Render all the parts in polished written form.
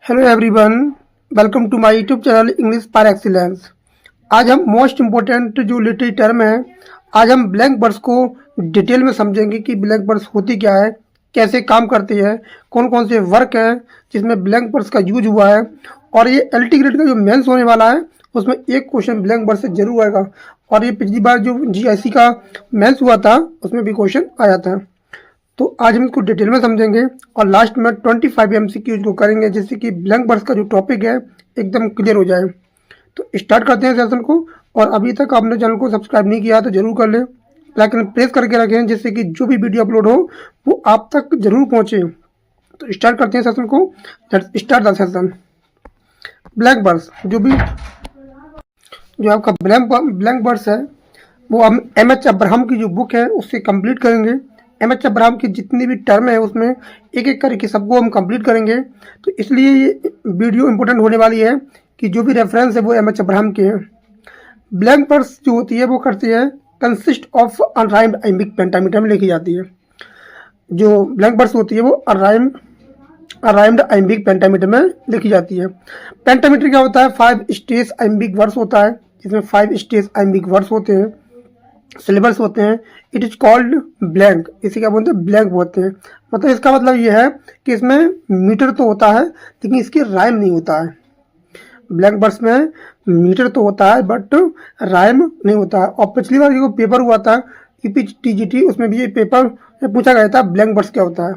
Hello everyone, welcome to my YouTube channel English par excellence. आज हम most important जो literary term है, आज हम ब्लैंक वर्ड्स को डिटेल में समझेंगे कि ब्लैंक वर्ड्स होती क्या है, कैसे काम करती है, कौन कौन से वर्क हैं जिसमें ब्लैंक वर्ड्स का यूज हुआ है। और ये एलटी ग्रेड का जो मेंस होने वाला है उसमें एक क्वेश्चन ब्लैंक वर्ड से जरूर आएगा। और ये पिछली बार जो जीआईसी का मेंस हुआ था उसमें भी क्वेश्चन आया था। तो आज हम इसको डिटेल में समझेंगे और लास्ट में 25 एमसीक्यूज को करेंगे, जिससे कि ब्लैंक वर्ड्स का जो टॉपिक है एकदम क्लियर हो जाए। तो स्टार्ट करते हैं सेशन को। और अभी तक आपने चैनल को सब्सक्राइब नहीं किया तो जरूर कर लें, लाइकन प्रेस करके रखें, जिससे कि जो भी वीडियो अपलोड हो वो आप तक जरूर पहुँचे। तो स्टार्ट करते हैं सेशन को। Start the session. Blank words जो आपका ब्लैंक वर्ड्स है वो हम एम.एच. अब्राहम की जो बुक है उससे कंप्लीट करेंगे। एम.एच. अब्राहम की जितनी भी टर्म है उसमें एक एक करके सबको हम कंप्लीट करेंगे। तो इसलिए ये वीडियो इंपॉर्टेंट होने वाली है कि जो भी रेफरेंस है वो एम.एच. अब्राहम के हैं। ब्लैंक वर्ड्स जो होती है वो करती है consist of unrhymed iambic pentameter में लिखी जाती है। जो ब्लैंक वर्ड्स होती है वो अराइम्ड आइम्बिक पेंटामीटर में लिखी जाती है। पेंटामीटर क्या होता है? 5 स्टेज आइम्बिक वर्ड्स होता है, जिसमें 5 स्टेज आइम्बिक वर्ड्स होते हैं, सिलेबस होते हैं। It is called blank. इसे क्या बोलते हैं? ब्लैंक बोलते हैं। मतलब इसका मतलब ये है कि इसमें मीटर तो होता है लेकिन इसकी राइम नहीं होता है। ब्लैंक वर्ड्स में मीटर तो होता है बट राइम नहीं होता है। और पिछली बार जो पेपर हुआ था यूपीटीजीटी, उसमें भी ये पेपर पूछा गया था ब्लैंक वर्ड्स क्या होता है।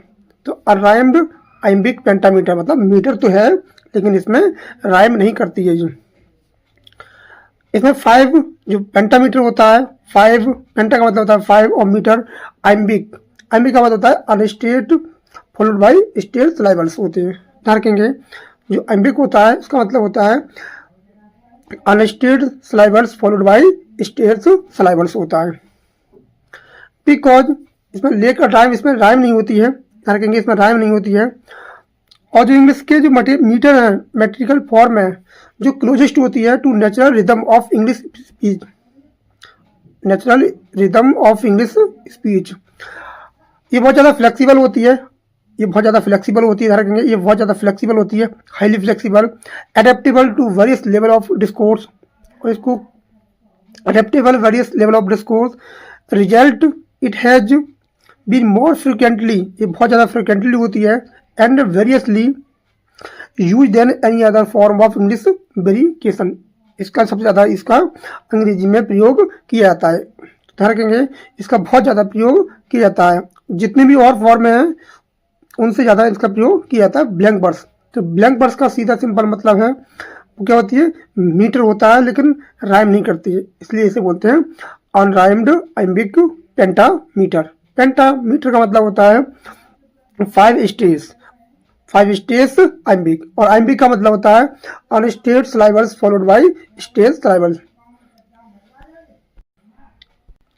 तो अराइम्ड आइम्बिक पेंटामीटर मतलब मीटर तो है लेकिन इसमें राइम नहीं करती है जी। इसमें 5 जो पेंटामीटर होता है, 5 पेंटा का मतलब होता है 5 और मीटर आइम्बिक का मतलब होता है अनस्टेट फॉलोड बाई स्टेट सिलाइबल्स होते हैं। ध्यान रखेंगे, जो आइम्बिक होता है उसका मतलब होता है अनस्टेट सिलाइबल्स फॉलोड बाई स्टेट सिलाइबल्स होता है। बिकॉज इसमें लेकर राइम, इसमें राइम नहीं होती है। ध्यान रखेंगे, इसमें राइम नहीं होती है। और जो इंग्लिश के जो मीटर है, मेट्रिकल फॉर्म है, जो क्लोजेस्ट होती है to natural rhythm of English speech, natural rhythm of English speech, ये बहुत ज़्यादा फ्लेक्सिबल होती है। ध्यान रखेंगे, ये बहुत ज़्यादा फ्लेक्सिबल होती है, highly flexible, adaptable to various level of discourse. और इसको adaptable various level of discourse result it has been more frequently, ये बहुत ज़्यादा फ्रिक्वेंटली होती है, and variously use then any other form of English variation. इसका सबसे ज़्यादा इसका अंग्रेजी में प्रयोग किया जाता है। ध्यान रखेंगे, इसका बहुत ज़्यादा प्रयोग किया जाता है। जितने भी और फॉर्म हैं उनसे ज़्यादा इसका प्रयोग किया जाता है ब्लैंक वर्ड्स। तो ब्लैंक वर्ड्स का सीधा सिंपल मतलब है वो क्या होती है? मीटर होता है लेकिन राइम नहीं करती है, इसलिए इसे बोलते हैं अनराइम्ड आइम्बिक पेंटामीटर। पेंटामीटर का मतलब होता है 5 स्टेज आइम्बिक, और आइम्बिक का मतलब होता है अनस्टेट सिलाइबल्स फॉलोड बाई स्टेज सिलाइबल्स।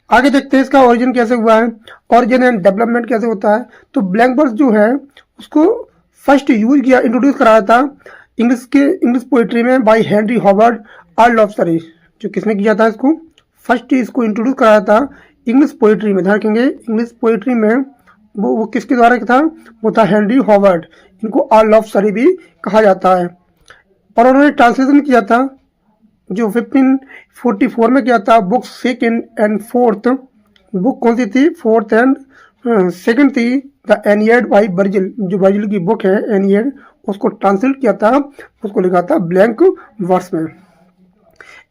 आगे देखते हैं इसका ओरिजिन कैसे हुआ है, ओरिजिन एंड डेवलपमेंट कैसे होता है। तो ब्लैंक वर्ड्स जो है उसको फर्स्ट इंट्रोड्यूस कराया था इंग्लिश पोइट्री में by Henry Howard Earl of Surrey. जो किसने किया था? इसको इंट्रोड्यूस कराया था इंग्लिश पोइट्री में। ध्यान रखेंगे, इंग्लिश पोइट्री में वो किसके द्वारा था? वो था हेनरी हॉवर्ड। इनको अर्ल ऑफ सरी भी कहा जाता है। और उन्होंने ट्रांसलेशन किया था जो 1544 में किया था। Book 2nd and 4th, book कौन सी थी? 4th and 2nd थी द एनियड बाई वर्जिल। जो वर्जिल की बुक है एनियड, उसको ट्रांसलेट किया था, उसको लिखा था ब्लैंक वर्ड्स में।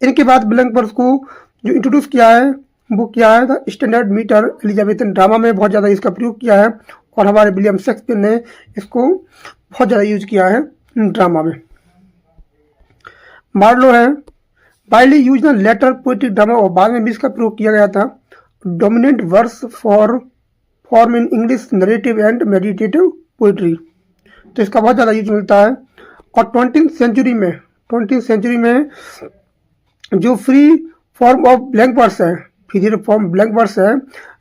इनके बाद ब्लैंक वर्ड्स को जो इंट्रोड्यूस किया है वो क्या है? The standard metre Elizabethan drama में बहुत ज़्यादा इसका प्रयोग किया है। और हमारे विलियम शेक्सपियर ने इसको बहुत ज़्यादा यूज किया है ड्रामा में। मार्लो है widely use the later poetic drama, और बाद में भी इसका प्रयोग किया गया था। Dominant verse form in English narrative and meditative poetry, तो इसका बहुत ज़्यादा यूज मिलता है। और 20th सेंचुरी में जो free form of blank words है,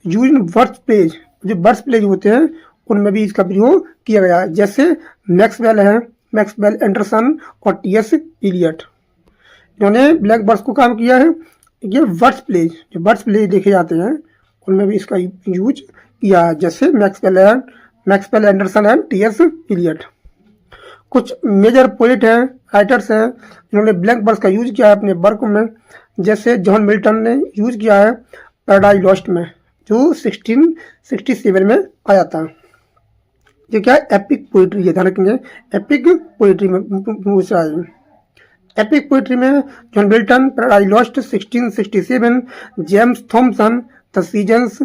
यूज इन वर्ड्स प्लेज, जो वर्ड्स प्लेज होते हैं उनमें भी इसका प्रयोग किया गया है। जैसे मैक्सवेल एंडरसन और टी.एस. इलियट, इन्होंने ब्लैंक वर्ड्स को काम किया है। ये वर्ड्स प्लेज देखे जाते हैं उनमें भी इसका यूज किया है, जैसे Maxwell Anderson and T S. Eliot. कुछ मेजर पोइट हैं, राइटर्स हैं, जिन्होंने ब्लैंक वर्स का यूज किया है अपने वर्क में। जैसे जॉन मिल्टन ने यूज किया है पैराडाइज लॉस्ट में, जो 1667 में आया था। ये क्या है, एपिक पोइट्री है, ध्यान रखेंगे, एपिक पोइट्री में पूछ रहा है। एपिक पोइट्री में John Milton, paradise lost 1667, James Thompson the seasons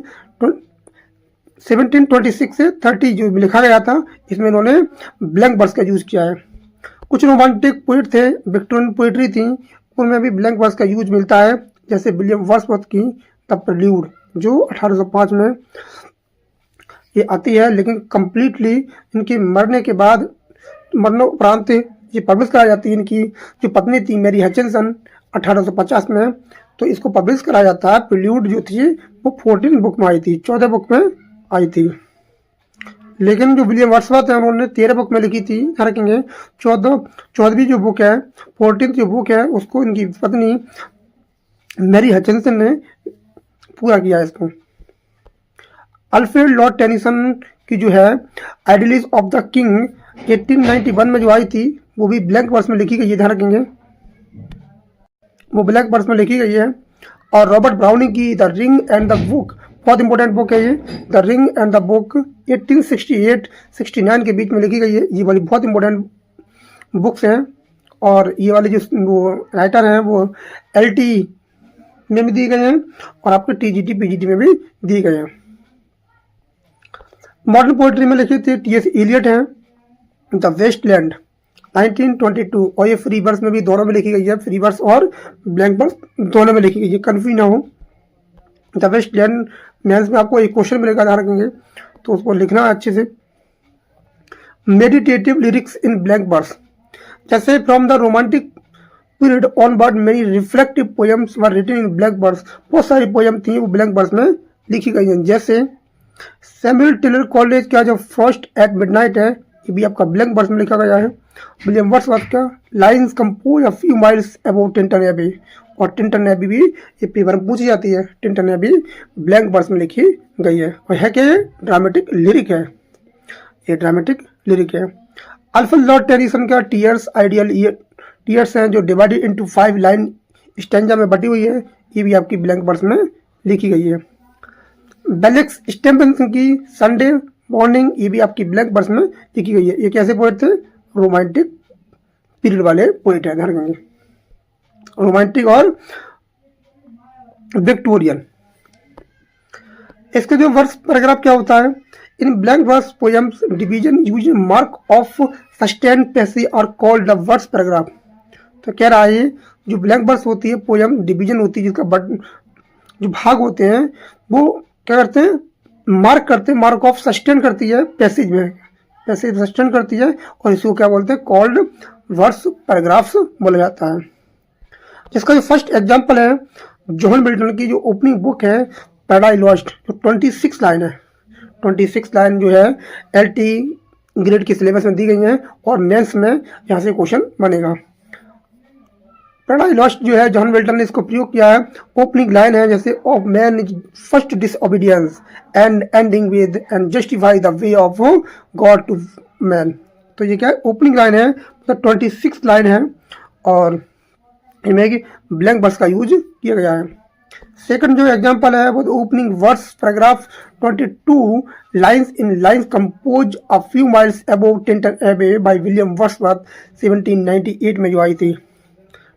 1726 से 30 जो लिखा गया था, इसमें इन्होंने ब्लैंक वर्स का यूज किया है। कुछ रोमांटिक पोइट थे, विक्टोरियन पोइट्री थी, उनमें भी ब्लैंक वर्स का यूज मिलता है। जैसे विलियम वर्ड्सवर्थ की द प्रेल्यूड, जो 1805 में ये आती है, लेकिन कंप्लीटली इनके मरने के बाद, मरणोपरांत ये पब्लिश कराई जाती है। इनकी जो पत्नी थी मैरी हचिंसन 1850 में, तो इसको पब्लिश कराया जाता है। प्रेल्यूड जो थी वो 14 बुक में आई थी, 14 बुक में आई थी। लेकिन जो विलियम वर्ड्सवर्थ है उन्होंने 13 बुक में लिखी थी, ध्यान रखेंगे। 14वीं जो बुक है, 14th जो बुक है, उसको इनकी पत्नी मैरी हचिंसन ने पूरा किया है इसको। अल्फ्रेड लॉर्ड टेनिसन की जो है आइडियल्स ऑफ द किंग 1891 में जो आई थी, वो भी ब्लैंक वर्स में लिखी गई है, ध्यान रखेंगे, वो ब्लैंक वर्स में लिखी गई है। और रॉबर्ट ब्राउनिंग की the Ring and the book, बहुत इंपॉर्टेंट बुक है ये, the Ring and the book 1868-69 के बीच में लिखी गई है। ये वाली बहुत इंपॉर्टेंट बुक्स हैं। और ये वाले जो वो राइटर हैं वो LT में भी दिए गए हैं और आपके TGT PGT में भी दिए गए हैं। मॉडर्न पोइट्री में लिखे थे T.S. एलियट हैं, द वेस्टलैंड 1922, और ये फ्री वर्स में भी दोनों में लिखी गई है, फ्री वर्स और ब्लैंक वर्स दोनों में लिखी गई है, कन्फ्यूज ना हो। द वेस्टलैंड मेंस में आपको एक क्वेश्चन मिलेगा, ध्यान रखेंगे, तो उसको लिखना है अच्छे से। Meditative lyrics in blank verse, जैसे from the romantic period onward many reflective poems were written in blank verse, बहुत सारी पोएम थी वो ब्लैंक वर्स में लिखी गई हैं। जैसे सैमुअल टेलर कॉलेज का जो फ्रॉस्ट एट मिडनाइट है, ये भी आपका ब्लैंक वर्स में लिखा गया है। विलियम वर्ड्सवर्थ का lines compose a few miles about Tintern Abbey, और टिंटन एबी भी ये पेपर में पूछी जाती है, टिंटन एबी ब्लैंक वर्स में लिखी गई है। और है क्या, ये ड्रामेटिक लिरिक है, ये ड्रामेटिक लिरिक है। अल्फ्रेड लॉर्ड टेनिसन का टीयर्स आइडियल टीयर्स हैं, जो डिवाइडेड इनटू 5 लाइन स्टैंजा में बटी हुई है, ये भी आपकी ब्लैंक वर्स में लिखी गई है। बेलेक्स स्टेफनसन की संडे मॉर्निंग, ये भी आपकी ब्लैंक वर्स में लिखी गई है। ये कैसे पोएट थे, रोमांटिक पीरियड वाले पोएट है, ध्यान रखेंगे, रोमांटिक और विक्टोरियन। इसके जो वर्स पैराग्राफ क्या होता है, in blank verse poems division use mark of sustain pacy और कॉल्ड द वर्स पैराग्राफ। तो कह रहा है जो ब्लैंक वर्स होती है, पोएम डिवीजन होती है, जिसका जो भाग होते हैं वो क्या करते हैं, मार्क करते हैं, मार्क ऑफ सस्टेन करती है पैसेज में, पैसेज सस्टेन करती है, और इसको क्या बोलते हैं, कॉल्ड वर्स पैराग्राफ्स बोला जाता है। जिसका जो फर्स्ट एग्जांपल है जॉन मिल्टन की जो ओपनिंग बुक है पैराडाइज लॉस्ट, जो 26 लाइन है, 26 लाइन जो है LT ग्रेड के सिलेबस में दी गई हैं, और मेंस में यहाँ से क्वेश्चन बनेगा। पैराडाइज लॉस्ट जो है जॉन मिल्टन ने इसको प्रयोग किया है। ओपनिंग लाइन है जैसे, of man is first disobedience and ending with and justify the way of God to man. तो ये क्या है, ओपनिंग लाइन है, तो 26 लाइन है, और इनमें ब्लैंक वर्स का यूज किया गया है। सेकंड जो एग्जांपल है वो opening verse paragraph 22 lines in lines compose a few miles above Tintern Abbey by William Wordsworth 1798 में जो आई थी,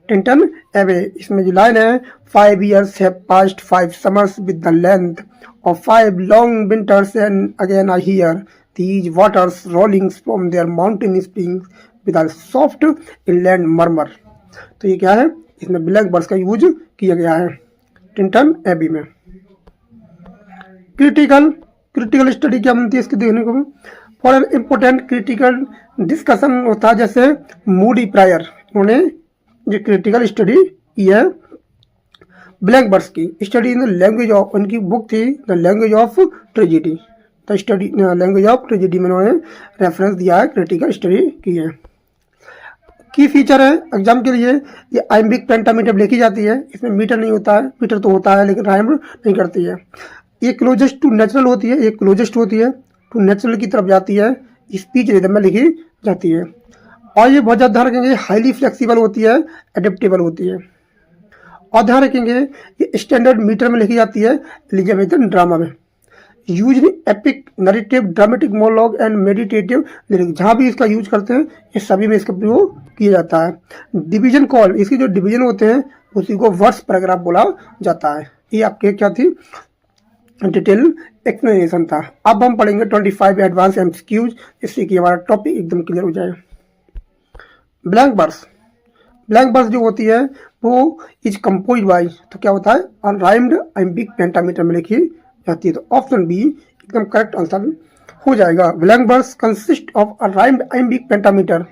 टिंटन एबे। इसमें जो लाइन है, 5 years have passed, 5 summers with the length of 5 long winters, and again I hear these waters rolling from their mountain springs with a soft inland murmur। तो ये क्या है, इसमें ब्लैंक वर्स का यूज किया गया है टिंटन एबी में। क्रिटिकल स्टडी क्या बनती है इसकी देखने को, for an important critical discussion होता है। जैसे मूडी प्रायर, उन्होंने जो क्रिटिकल स्टडी की है ब्लैंक वर्स की, study in the language of, उनकी बुक थी the language of tragedy, the study language of tragedy में उन्होंने रेफरेंस दिया है, क्रिटिकल स्टडी की है। की फीचर है एग्जाम के लिए, ये आइम्बिक पेंटामीटर लिखी जाती है, इसमें मीटर नहीं होता है, मीटर तो होता है लेकिन राइम नहीं करती है। ये क्लोजेस्ट टू नेचुरल होती है, ये क्लोजेस्ट होती है टू नेचुरल की तरफ जाती है, स्पीच रिदम में लिखी जाती है। और ये बहुत ज़्यादा ध्यान रखेंगे, हाईली फ्लेक्सिबल होती है, एडेप्टेबल होती है। और ध्यान रखेंगे ये स्टैंडर्ड मीटर में लिखी जाती है एलिजाबेथन ड्रामा में। Use epic narrative dramatic monologue and meditative lyrics, जहाँ भी इसका यूज करते हैं ये सभी में इसका प्रयोग किया जाता है। डिवीजन कॉल, इसकी जो डिवीजन होते हैं उसी को वर्स पैराग्राफ बोला जाता है। ये आपके क्या थी, डिटेल एक्सप्लेनेशन था। अब हम पढ़ेंगे 25 एडवांस एमसीक्यूज, जिससे कि हमारा टॉपिक एकदम क्लियर हो जाए। ब्लैंक वर्स, ब्लैंक वर्स जो होती है वो इज कंपोज बाय, तो क्या होता है, अनराइम्ड आइम्बिक पेंटामीटर में लिखी जाती है। तो ऑप्शन बी एकदम करेक्ट आंसर हो जाएगा। Blank verse consist of unrhymed iambic pentameter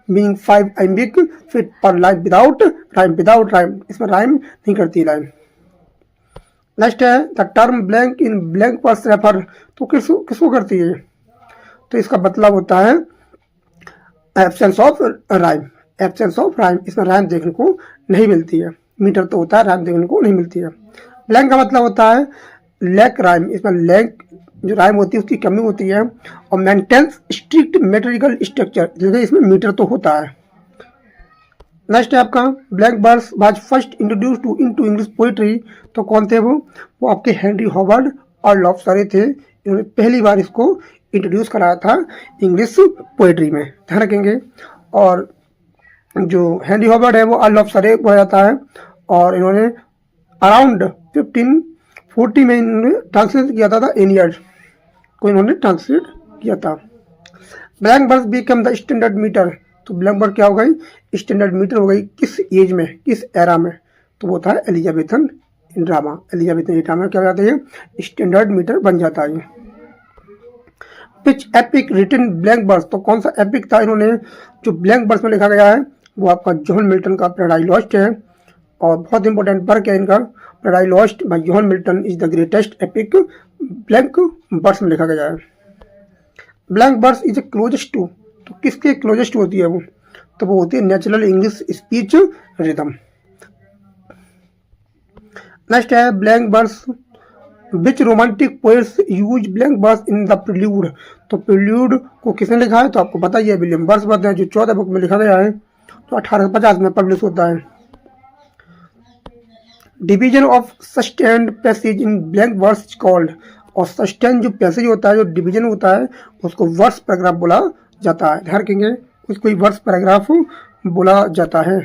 meaning 5 iambic feet per line without rhyme, without rhyme, इसमें राइम नहीं करती लाइन। नेक्स्ट है the term blank in blank verse refer, तो किसको करती है, तो इसका मतलब होता है absence of rhyme, absence of rhyme, इसमें राइम देखने को नहीं मिलती है। मीटर तो होता है, राइम देखने को नहीं मिलती है। ब्लैंक का मतलब होता है लैक राइम, इसमें लैक जो राइम होती है उसकी कमी होती है। और मेंटेन्स स्ट्रिक्ट मेट्रिकल स्ट्रक्चर, जैसे इसमें मीटर तो होता है। नेक्स्ट है आपका blank verse was first introduce to into English poetry, तो कौन थे वो आपके हेनरी हॉवर्ड और लॉर्ड सरे थे। इन्होंने पहली बार इसको इंट्रोड्यूस कराया था इंग्लिश पोइट्री में, ध्यान रखेंगे। और जो हेनरी हॉवर्ड है वो अर्ल ऑफ सरे बोला जाता है, और इन्होंने अराउंड 1540 में इन्होंने ट्रांसलेट किया था एनियड को इन्होंने ट्रांसलेट किया था। Blank verse become the standard metre, तो ब्लैंक वर्स क्या हो गई, स्टैंडर्ड मीटर हो गई। किस एज में, किस एरा में, तो वो था एलिजाबेथन ड्रामा। एलिजाबेथन ड्रामा क्या हो जाता है, स्टैंडर्ड मीटर बन जाता है। Pitch epic written blank verse, तो कौन सा एपिक था इन्होंने जो ब्लैंक वर्स में लिखा गया है, वो आपका जॉन मिल्टन का पैराडाइज लॉस्ट है। और बहुत इंपॉर्टेंट वर्क है इनका, Paradise Lost by John Milton is the greatest epic blank verse में लिखा गया है। Blank verse is closest to, तो किसके क्लोजेस्ट होती है वो, तो वो होती है natural English speech rhythm. Next है blank verse which romantic poets use blank verse in the Prelude, तो प्रिल्यूड को किसने लिखा है, तो आपको पता ही है विलियम वर्ड्सवर्थ है, जो 14 बुक में लिखा गया है, तो 1850 में पब्लिश होता है। Division of sustained passage in blank verse called, और सस्टेन जो पैसेज होता है, जो डिवीजन होता है, उसको वर्स पैराग्राफ बोला जाता है। ध्यान रखेंगे उसको वर्स पैराग्राफ बोला जाता है।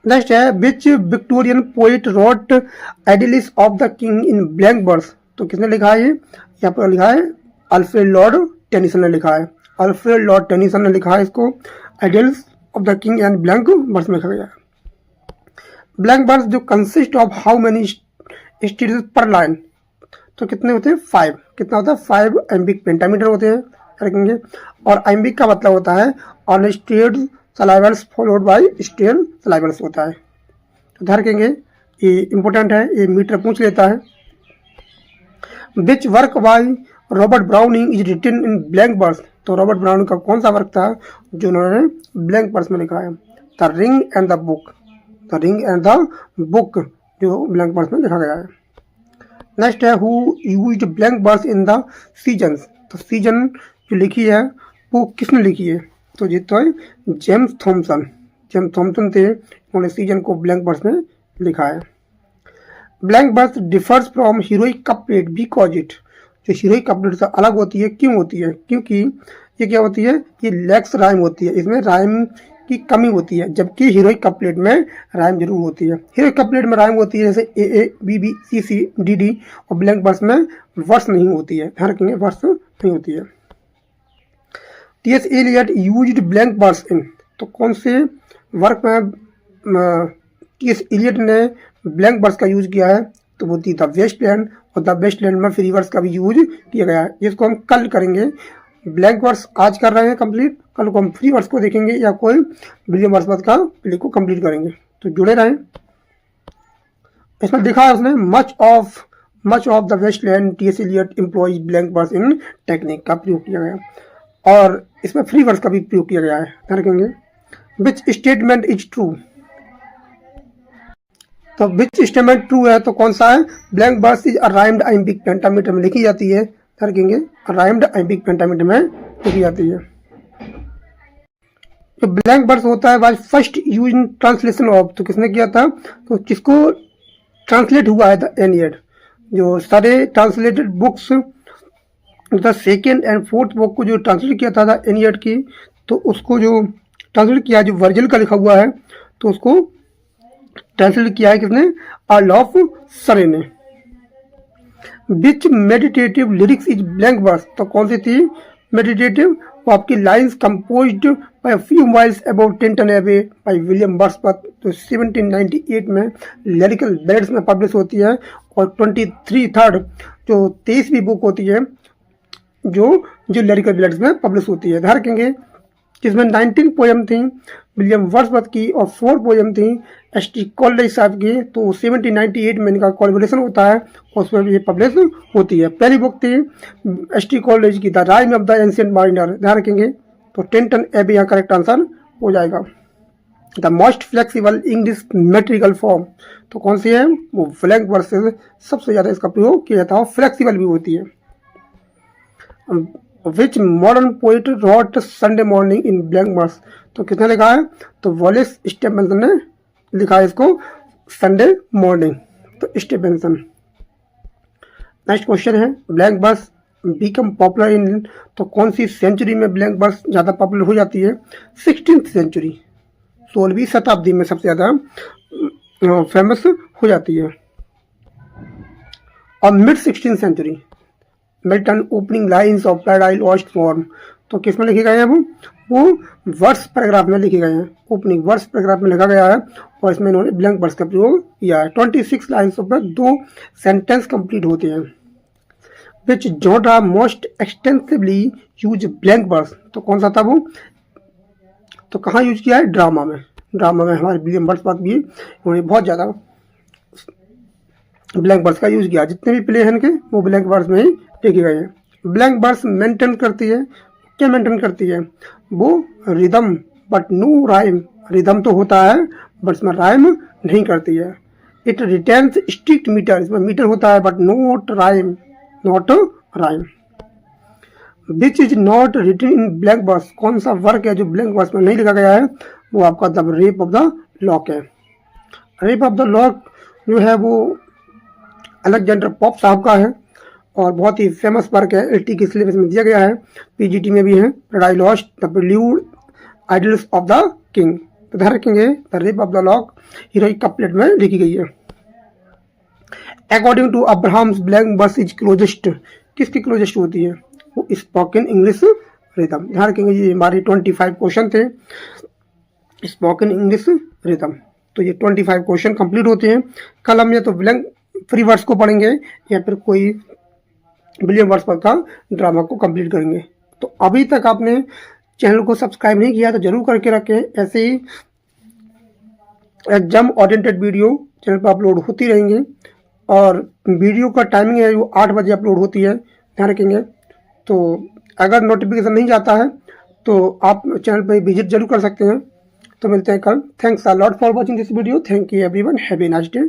नेक्स्ट है which Victorian poet wrote Idylls of the King in blank verse, तो किसने लिखा है, यहाँ पर लिखा है अल्फ्रेड लॉर्ड टेनिसन ने लिखा है। अल्फ्रेड लॉर्ड टेनिसन ने लिखा है इसको, Idylls of the King and blank verse में लिखा गया है। ब्लैंक वर्स जो consist of how many states per line, तो कितने होते हैं, 5, कितना होता है, 5 आइम्बिक पेंटामीटर होते हैं, रखेंगे। और आइम्बिक का मतलब होता है अनस्टेड सलाइवल्स फॉलोड बाय स्टेल सलाइवल्स होता है, तो ध्यान रखेंगे ये इंपॉर्टेंट है, ये मीटर पूछ लेता है। Which work by Robert Browning is written in blank verse, तो रॉबर्ट ब्राउनिंग का कौन सा वर्क था जो उन्होंने ब्लैंक वर्स में लिखा है, the Ring and the Book, the Ring and the Book जो ब्लैंक वर्स में लिखा गया है। नेक्स्ट है who used blank verse in the Seasons, तो सीजन जो लिखी है वो किसने लिखी है, तो ये तो है जेम्स थॉमसन, जेम्स थॉमसन थे, उन्होंने सीजन को ब्लैंक वर्स में लिखा है। Blank verse differs from heroic couplet because it, जो हीरोइक कपलेट से अलग होती है, क्यों होती है, क्योंकि ये क्या होती है, ये लैक्स राइम होती है, इसमें राइम की कमी होती है, जबकि हीरोइक कपलेट में राइम जरूर होती है। हीरोइक कपलेट में राइम होती है जैसे A B B C C D D, और ब्लैंक वर्स में वर्स नहीं होती है, ध्यान रखेंगे वर्स नहीं होती है। T S. Eliot used blank verse in, तो कौन से वर्क में टी.एस. एलियट ने ब्लैंक वर्स का यूज किया है, तो वो थी द वेस्टलैंड, और द वेस्टलैंड में फ्री वर्स का भी यूज किया गया है। इसको हम कल करेंगे, ब्लैंक वर्स आज कर रहे हैं कंप्लीट, कल को हम फ्री वर्स को देखेंगे या कोई विलियम वर्ड्सवर्थ का प्ले को कंप्लीट करेंगे, तो जुड़े रहें। इसमें दिखा है उसने much of the Waste Land T S. Eliot employs blank verse in technique का प्रयोग किया गया, और इसमें फ्री वर्स का भी प्रयोग किया गया है, ध्यान रखेंगे। विच स्टेटमेंट इज ट्रू, तो विच स्टेटमेंट ट्रू है, तो कौन सा है, blank verse is unrhymed iambic pentameter में लिखी जाती है, ध्यान रखेंगे अराइम्ड आइम्बिक पेंटामीटर में लिखी जाती है। जो ब्लैंक वर्स होता है was first use in translation of, तो किसने किया था, तो किसको ट्रांसलेट हुआ है द एनियड, जो सारे translated books the second and fourth book को जो ट्रांसलेट किया था द एनियड की, तो उसको जो ट्रांसलेट किया, जो वर्जिल का लिखा हुआ है, तो उसको ट्रांसलेट किया है किसने, अर्ल ऑफ सरे ने। Which meditative lyrics is blank verse, तो कौन सी थी मेडिटेटिव, वो आपकी lines composed by few miles about Tintern Abbey by William Wordsworth, तो 1798 में लिरिकल बैलेड्स में पब्लिश होती है। और 23rd जो 23वीं बुक होती है जो जो लिरिकल बैलेड्स में पब्लिश होती है, ध्यान रखेंगे, जिसमें 19 पोएम थी विलियम वर्ड्सवर्थ की और 4 पोएम थी एस.टी. कॉलेज साहब की, तो 1798 में इनका कोलैबोरेशन होता है और उसमें ये पब्लिश होती है। पहली बुक थी एस.टी. कॉलेज की the Rime of the Ancient Mariner, ध्यान रखेंगे, तो टेंटन एबे यहाँ करेक्ट आंसर हो जाएगा। The most flexible English metrical form, तो कौन सी है, वो ब्लैंक वर्स से सबसे ज़्यादा इसका प्रयोग किया जाता है, फ्लेक्सिबल भी होती है। Which modern poet wrote Sunday Morning in blank verse, तो किसने लिखा है, तो वॉलेस स्टेफेंसन ने लिखा है इसको संडे मॉर्निंग, तो स्टेफेंसन। नेक्स्ट क्वेश्चन है blank verse become popular in, तो कौन सी सेंचुरी में ब्लैंक वर्स ज़्यादा पॉपुलर हो जाती है, 16th सेंचुरी, 16वीं शताब्दी में सबसे ज़्यादा फेमस हो जाती है। और mid 16th century Milton opening lines of Paradise Lost form, तो किस में लिखे गए हैं, वो वर्स पैराग्राफ में लिखे गए हैं, ओपनिंग वर्स पैराग्राफ में लिखा गया है और इसमें इन्होंने ब्लैंक वर्स का प्रयोग किया है। 26 लाइन्स पर 2 सेंटेंस कंप्लीट होते हैं। Which genre most extensively use blank verse, तो कौन सा था वो, तो कहाँ यूज किया है, ड्रामा में। ड्रामा में हमारे विलियम वर्ड्सवर्थ भी उन्होंने बहुत ज़्यादा ब्लैंक वर्स का यूज किया, जितने भी प्ले हैं इनके वो ब्लैंक वर्स में ही लिखे गए हैं। ब्लैंक वर्स मेंटेन करती है, क्या मेंटेन करती है, वो rhythm but no rhyme, rhythm तो होता है बट इसमें राइम नहीं करती है। इट रिटेन्स स्ट्रिक्ट मीटर, इसमें मीटर होता है but not rhyme, not rhyme. Which is not written in blank verse, कौन सा वर्क है जो ब्लैंक वर्स में नहीं लिखा गया है, वो आपका the Rape of the lock है। रेप ऑफ द लॉक जो है वो अलेक्जेंडर पॉप साहब का है और बहुत ही फेमस वर्क है, एलटी के सिलेबस में दिया गया है, पीजीटी में भी है। Paradise Lost, the Prelude, Idylls of the King, तो ध्यान रखेंगे the Rape of the Lock heroic couplet में लिखी गई है। According to Abrahams blank verse is closest, किसकी क्लोजेस्ट होती है, वो स्पोकन इंग्लिश रिदम, ध्यान रखेंगे ये हमारे 25 क्वेश्चन थे स्पोकन इंग्लिश रिदम, तो ये 25 क्वेश्चन कंप्लीट होते हैं। कल हम या तो ब्लैंक फ्री वर्ड्स को पढ़ेंगे या फिर कोई विलियम वर्ड्सवर्थ का ड्रामा को कंप्लीट करेंगे। तो अभी तक आपने चैनल को सब्सक्राइब नहीं किया तो जरूर करके रखें, ऐसे ही एग्जाम ओरिएंटेड वीडियो चैनल पर अपलोड होती रहेंगी और वीडियो का टाइमिंग है वो 8 बजे अपलोड होती है, ध्यान रखेंगे। तो अगर नोटिफिकेशन नहीं जाता है तो आप चैनल पर विजिट जरूर कर सकते हैं। तो मिलते हैं कल। Thanks a lot for watching this video. Thank you everyone, have a nice day.